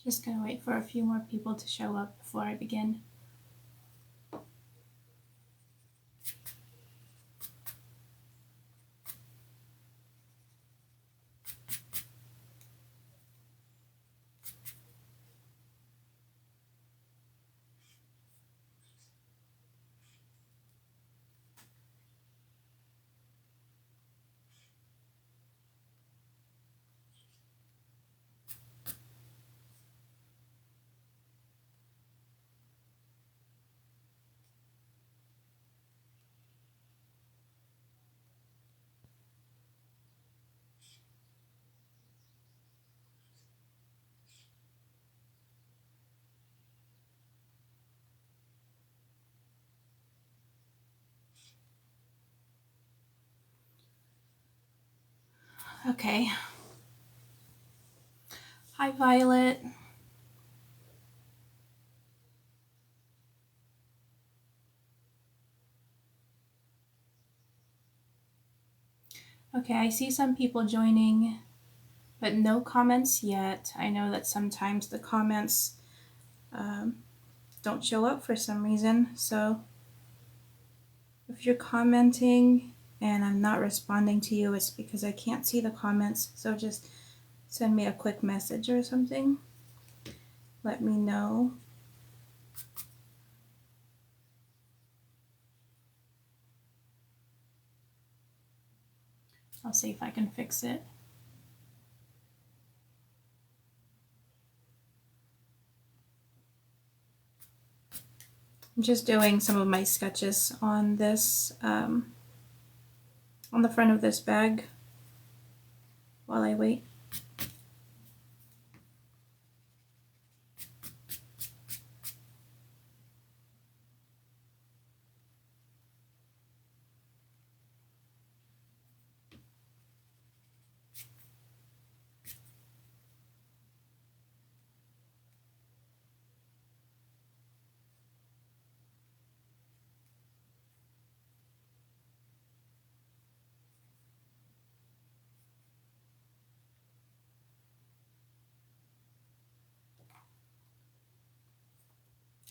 Just gonna wait for a few more people to show up before I begin. Okay. Hi, Violet. Okay, I see some people joining, but no comments yet. I know that sometimes the comments don't show up for some reason, so if you're commenting and I'm not responding to you, it's because I can't see the comments, so just send me a quick message or something. Let me know. I'll see if I can fix it. I'm just doing some of my sketches on this, on the front of this bag while I wait.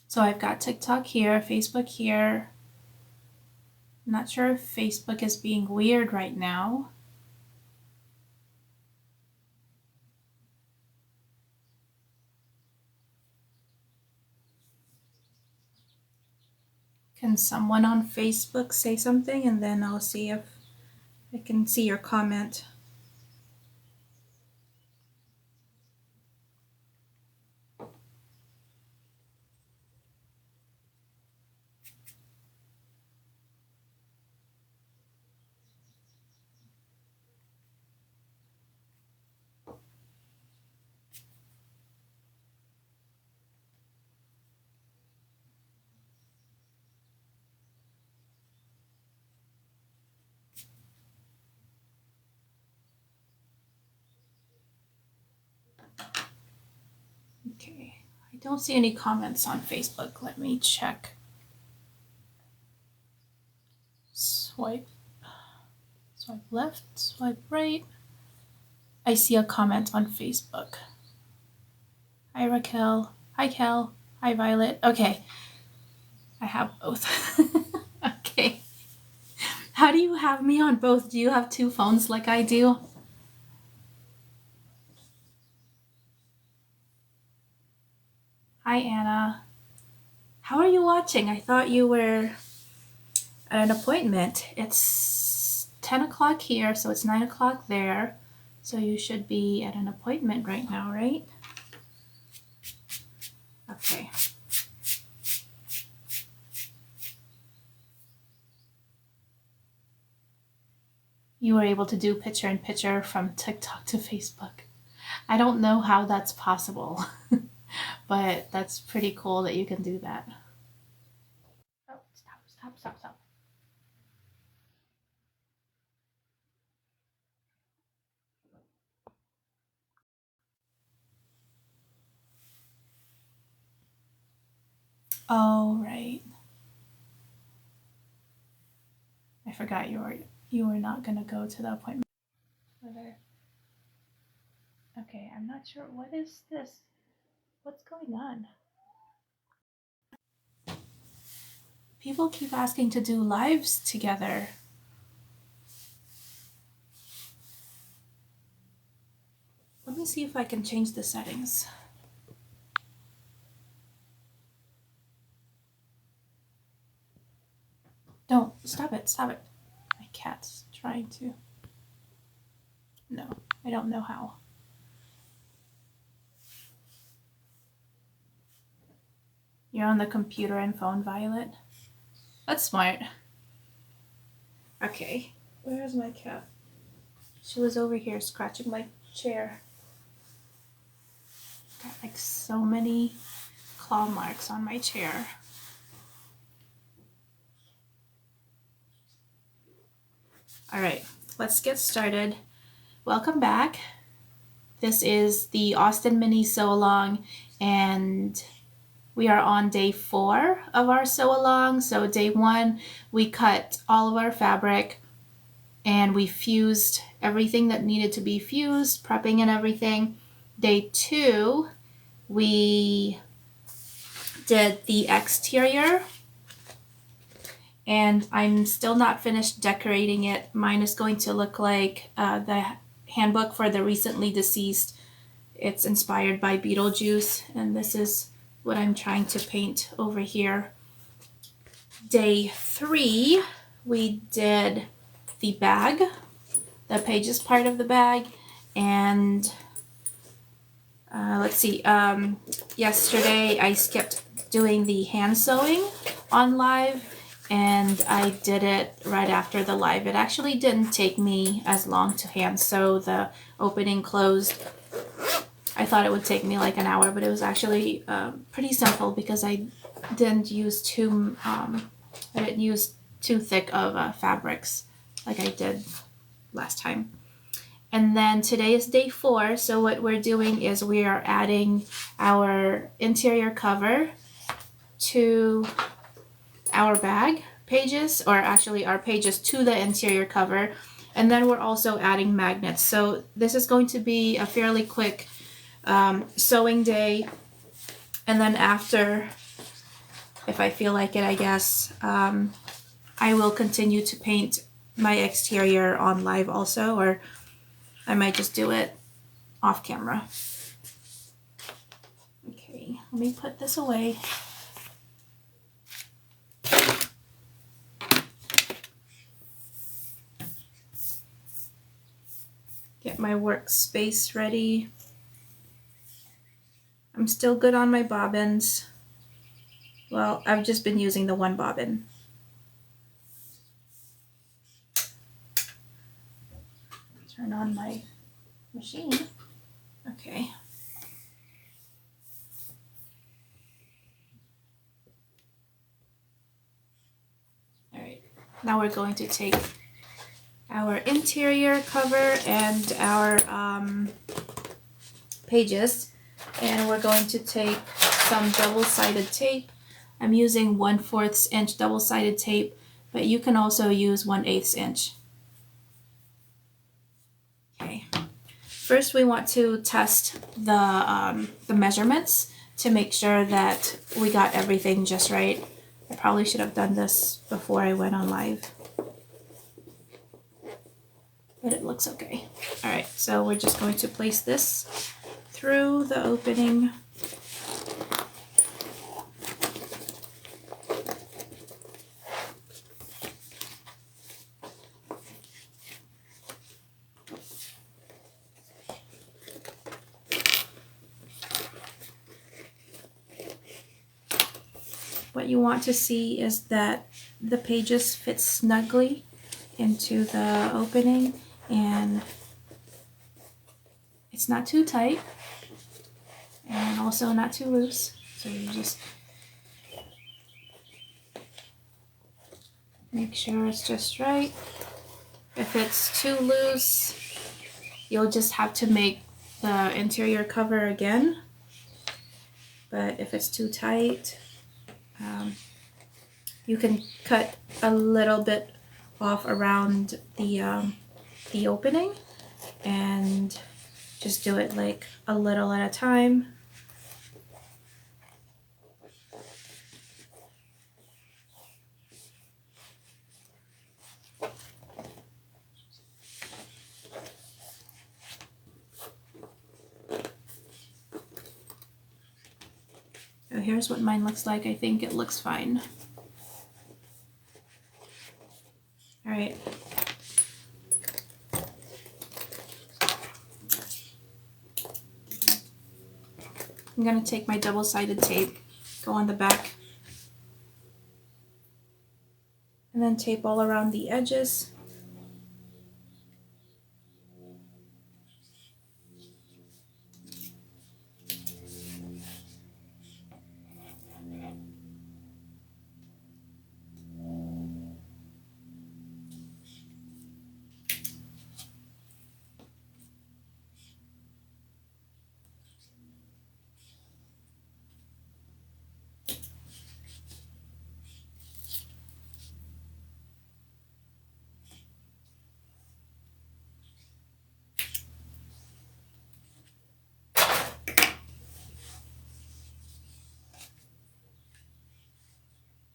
So I've got TikTok here, Facebook here. I'm not sure if Facebook is being weird right now. Can someone on Facebook say something, and then I'll see if I can see your comment. Okay, I don't see any comments on Facebook. Let me check. Swipe left, swipe right. I see a comment on Facebook. Hi, Raquel. Hi, Kel. Hi, Violet. Okay, I have both. Okay. How do you have me on both? Do you have two phones like I do? Hi, Anna. How are you watching? I thought you were at an appointment. It's 10 o'clock here, so it's 9 o'clock there. So you should be at an appointment right now, right? Okay. You were able to do picture-in-picture from TikTok to Facebook. I don't know how that's possible, but that's pretty cool that you can do that. Oh, stop. Oh, right. I forgot you were not gonna go to the appointment. Okay, I'm not sure. What is this? What's going on? People keep asking to do lives together. Let me see if I can change the settings. Don't. Stop it. Stop it. My cat's trying to. No, I don't know how. You're on the computer and phone, Violet? That's smart. Okay. Where's my cat? She was over here scratching my chair. Got like so many claw marks on my chair. All right, let's get started. Welcome back. This is the Austen mini sew along, and we are on day 4 of our sew along. So day 1, we cut all of our fabric and we fused everything that needed to be fused, prepping and everything. Day 2, we did the exterior, and I'm still not finished decorating it. Mine is going to look like the handbook for the recently deceased. It's inspired by Beetlejuice, and this is what I'm trying to paint over here. Day 3, we did the bag, the pages part of the bag, and let's see, yesterday I skipped doing the hand sewing on live, and I did it right after the live. It actually didn't take me as long to hand sew the opening closed. I thought it would take me like an hour, but it was actually pretty simple because I didn't use too thick of fabrics like I did last time. And then today is day 4, so what we're doing is we are adding our interior cover to our bag pages, or actually our pages to the interior cover, and then we're also adding magnets. So this is going to be a fairly quick sewing day, and then after, if I feel like it, I guess, I will continue to paint my exterior on live also, or I might just do it off camera. Okay, let me put this away. Get my workspace ready. I'm still good on my bobbins. Well, I've just been using the one bobbin. Turn on my machine. Okay. All right. Now we're going to take our interior cover and our pages, and we're going to take some double-sided tape. I'm using 1/4 inch double-sided tape, but you can also use 1/8 inch. Okay. First, we want to test the measurements to make sure that we got everything just right. I probably should have done this before I went on live, but it looks okay. All right, so we're just going to place this through the opening. What you want to see is that the pages fit snugly into the opening, and it's not too tight and also not too loose. So you just make sure it's just right. If it's too loose, you'll just have to make the interior cover again. But if it's too tight, You can cut a little bit off around the opening and just do it like a little at a time. So here's what mine looks like. I think it looks fine. All right. I'm going to take my double-sided tape, go on the back, and then tape all around the edges.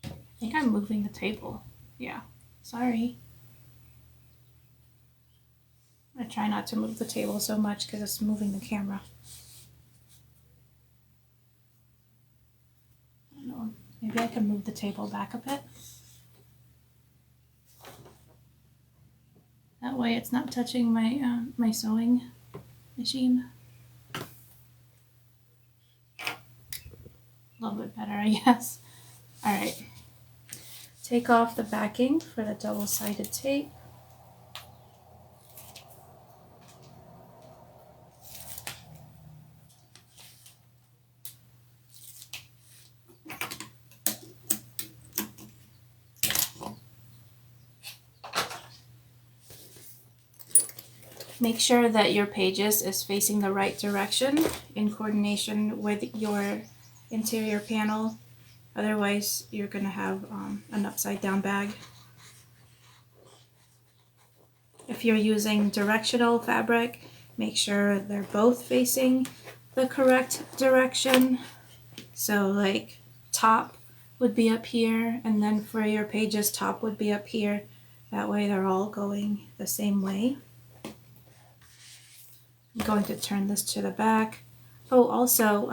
I think I'm moving the table. Yeah, sorry. I try not to move the table so much because it's moving the camera. I don't know. Maybe I can move the table back a bit. That way it's not touching my my sewing machine. A little bit better, I guess. All right. Take off the backing for the double-sided tape. Make sure that your pages is facing the right direction in coordination with your interior panel. Otherwise, you're going to have an upside down bag. If you're using directional fabric, make sure they're both facing the correct direction. So like top would be up here, and then for your pages, top would be up here. That way they're all going the same way. I'm going to turn this to the back. Oh, also,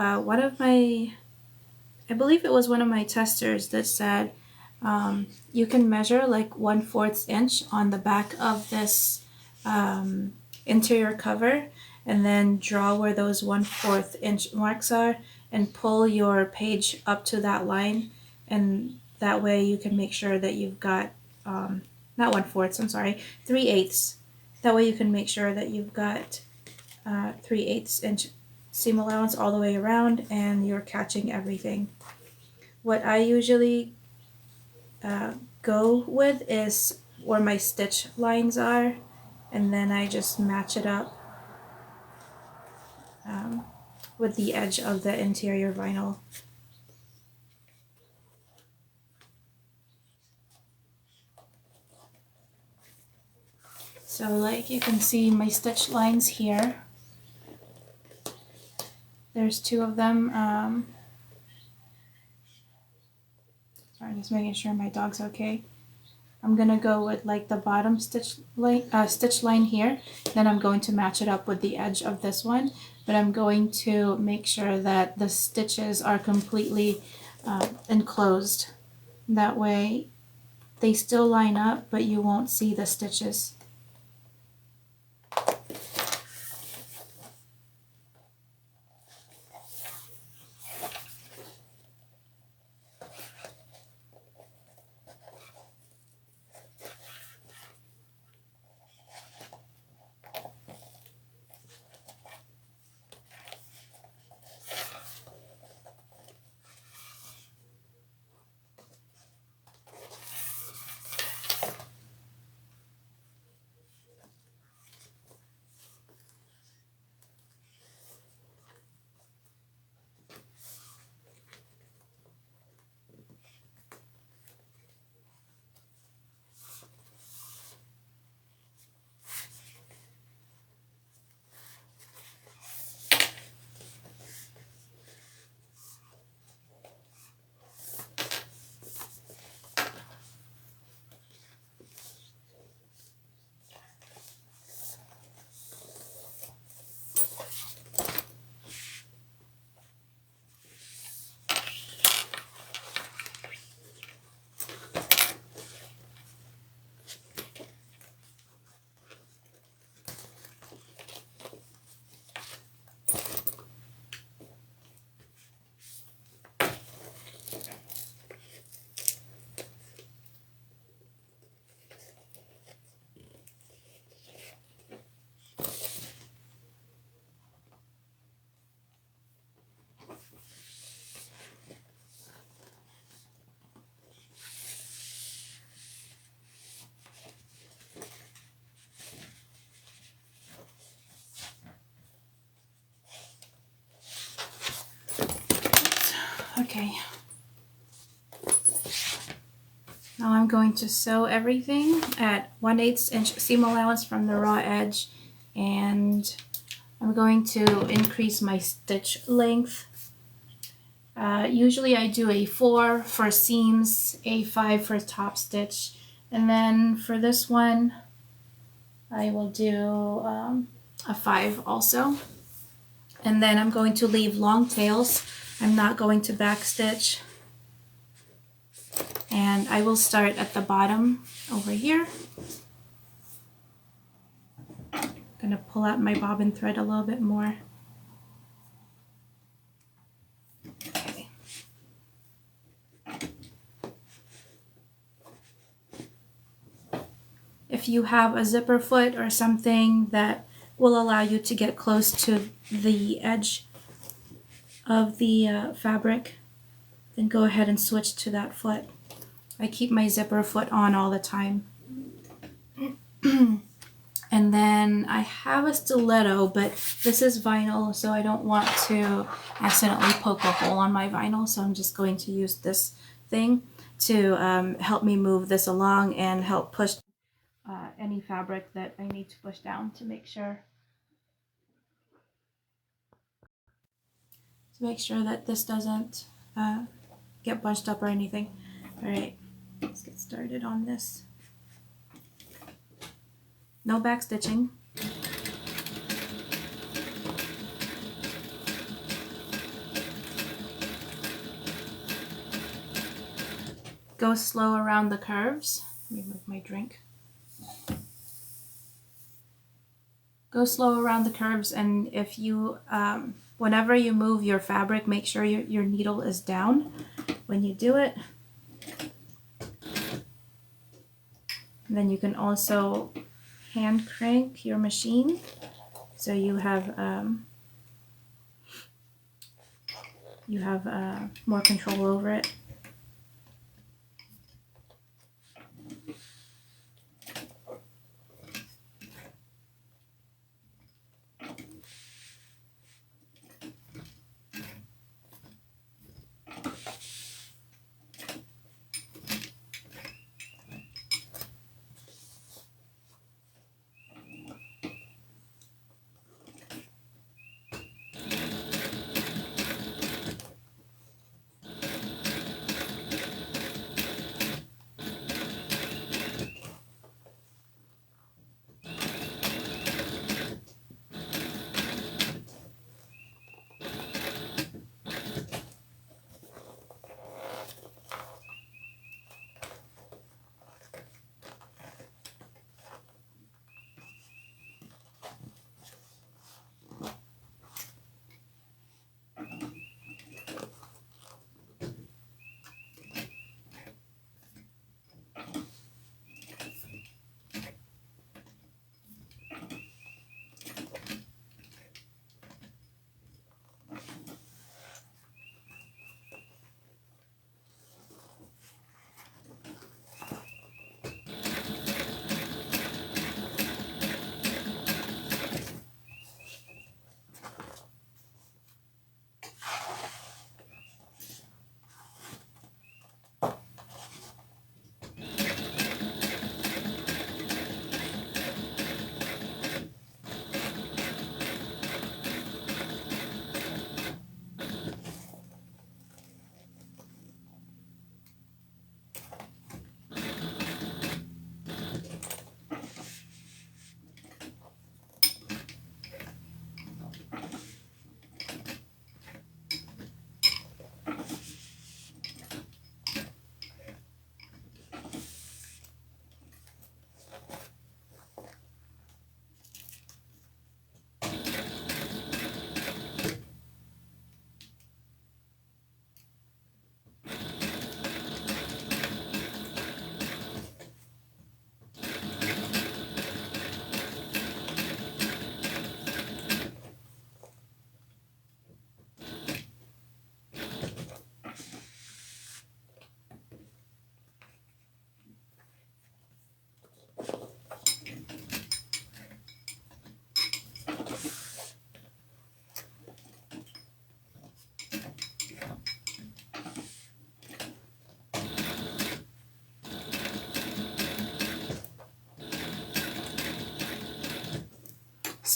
I believe it was one of my testers that said you can measure like 1/4 inch on the back of this interior cover, and then draw where those 1/4 inch marks are and pull your page up to that line, and that way you can make sure that you've got not 1/4, I'm sorry, 3/8. That way you can make sure that you've got 3/8 inch seam allowance all the way around and you're catching everything. What I usually go with is where my stitch lines are, and then I just match it up with the edge of the interior vinyl. So like you can see my stitch lines here. There's 2 of them. Sorry, just making sure my dog's okay. I'm gonna go with like the bottom stitch line here. Then I'm going to match it up with the edge of this one. But I'm going to make sure that the stitches are completely enclosed. That way they still line up, but you won't see the stitches. going to sew everything at 1/8 inch seam allowance from the raw edge, and I'm going to increase my stitch length. Usually I do a 4 for seams, a 5 for top stitch, and then for this one I will do a 5 also. And then I'm going to leave long tails. I'm not going to back stitch. And I will start at the bottom over here. I'm going to pull out my bobbin thread a little bit more. Okay. If you have a zipper foot or something that will allow you to get close to the edge of the fabric, then go ahead and switch to that foot. I keep my zipper foot on all the time. And then I have a stiletto, but this is vinyl, so I don't want to accidentally poke a hole on my vinyl, so I'm just going to use this thing to help me move this along and help push any fabric that I need to push down to make sure that this doesn't get bunched up or anything. All right, let's get started on this. No back stitching. Go slow around the curves. Let me move my drink. Go slow around the curves, and if you, whenever you move your fabric, make sure your needle is down when you do it. And then you can also hand crank your machine, so you have more control over it.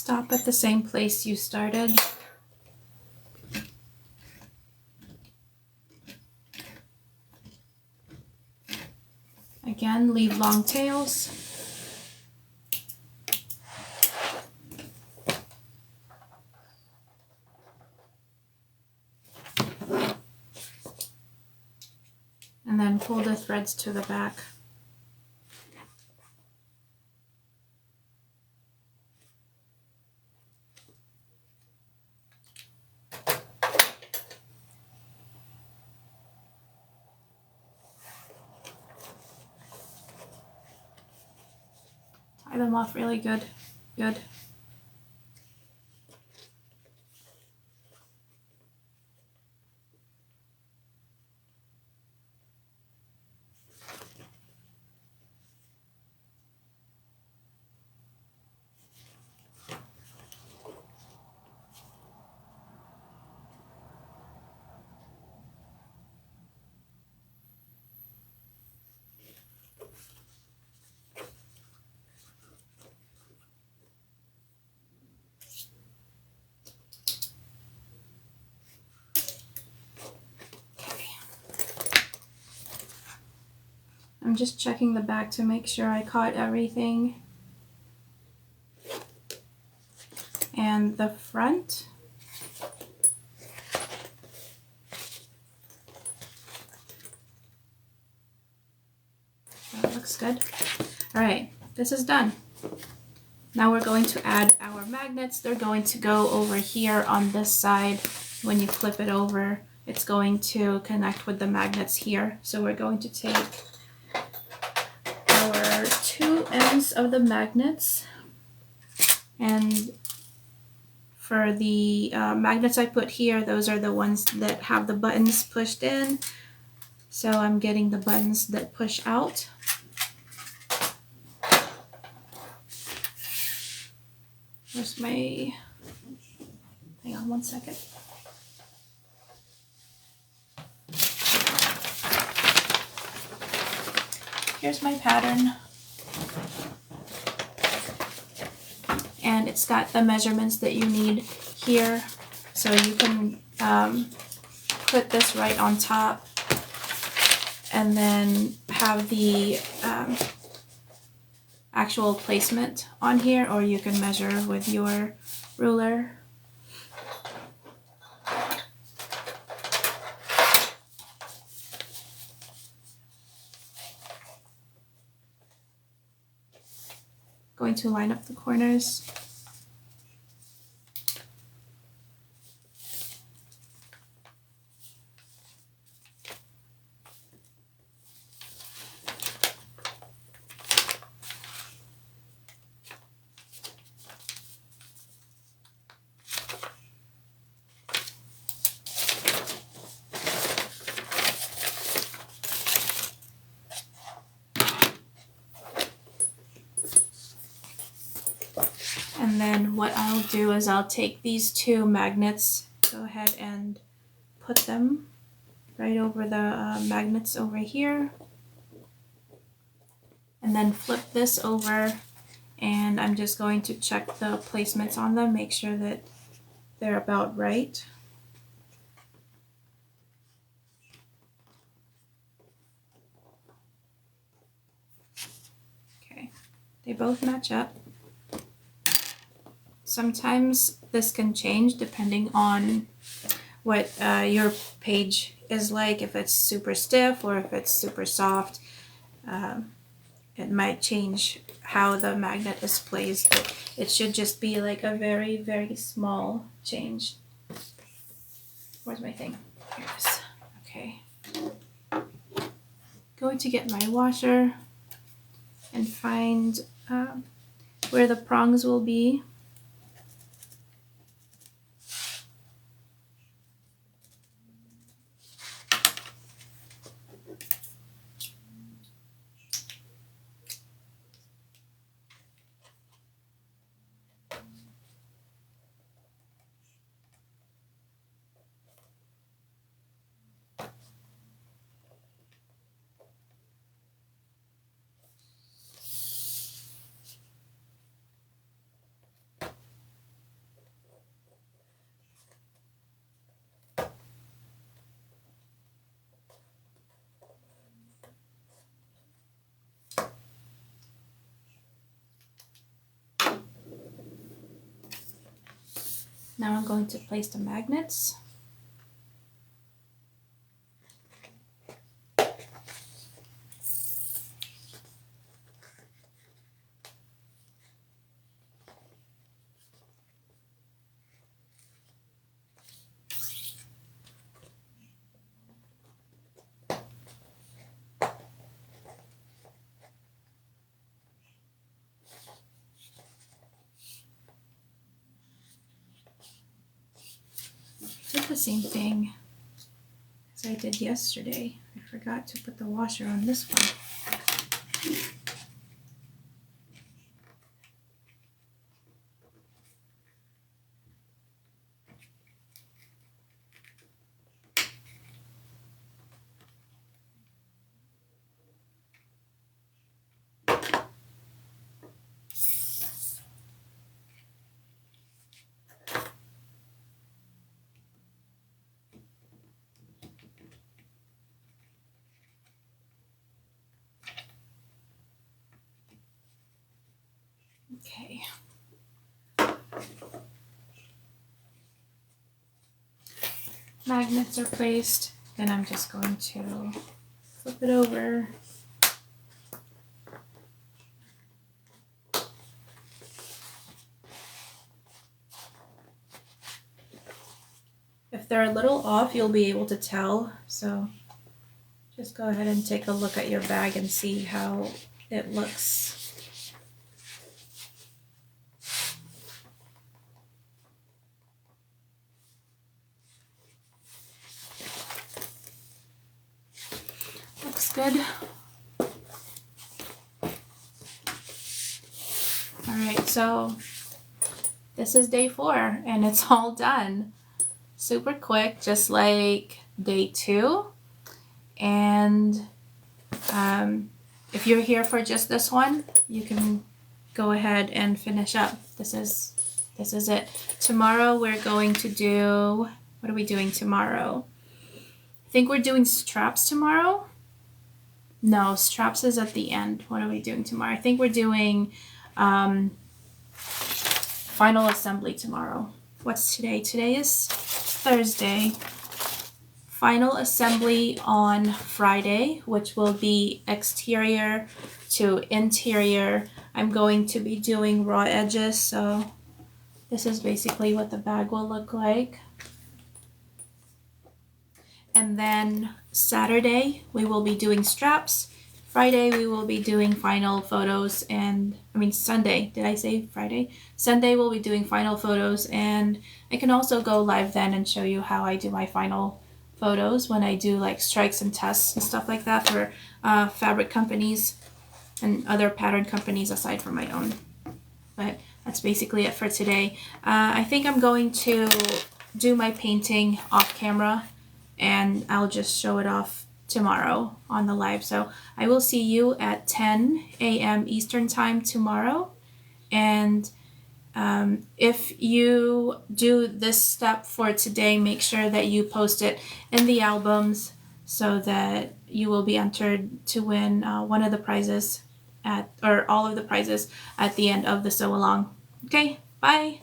Stop at the same place you started. Again, leave long tails. And then pull the threads to the back. Tie them off really good. Good. I'm just checking the back to make sure I caught everything. And the front. That looks good. All right, this is done. Now we're going to add our magnets. They're going to go over here on this side. When you flip it over, it's going to connect with the magnets here. So we're going to take our two ends of the magnets, and for the magnets I put here, those are the ones that have the buttons pushed in. So I'm getting the buttons that push out. Where's my, hang on one second. Here's my pattern. And it's got the measurements that you need here. So you can put this right on top and then have the actual placement on here, or you can measure with your ruler. Going to line up the corners. And then what I'll do is I'll take these two magnets, go ahead and put them right over the magnets over here, and then flip this over, and I'm just going to check the placements on them, make sure that they're about right. Okay, they both match up. Sometimes this can change depending on what your page is like, if it's super stiff or if it's super soft. It might change how the magnet is placed, but it should just be like a very, very small change. Where's my thing? Here it is. Okay. Going to get my washer and find where the prongs will be. Now I'm going to place the magnets. Did the same thing as I did yesterday. I forgot to put the washer on this one. Okay. Magnets are placed, then I'm just going to flip it over. If they're a little off, you'll be able to tell, so just go ahead and take a look at your bag and see how it looks. Looks good. Alright, so this is day 4 and it's all done. Super quick, just like day 2. And if you're here for just this one, you can go ahead and finish up. This is it. Tomorrow we're going to do, what are we doing tomorrow? I think we're doing straps tomorrow. No, straps is at the end. What are we doing tomorrow? I think we're doing final assembly tomorrow. What's today? Today is Thursday. Final assembly on Friday, which will be exterior to interior. I'm going to be doing raw edges, so this is basically what the bag will look like. And then Saturday we will be doing straps. Friday we will be doing final photos, and Sunday, did I say Friday? Sunday we'll be doing final photos, and I can also go live then and show you how I do my final photos when I do like strikes and tests and stuff like that for fabric companies and other pattern companies aside from my own. But that's basically it for today. I think I'm going to do my painting off camera, and I'll just show it off tomorrow on the live. So I will see you at 10 a.m. Eastern time tomorrow. And if you do this step for today, make sure that you post it in the albums so that you will be entered to win one of the prizes or all of the prizes at the end of the sew along. Okay, bye.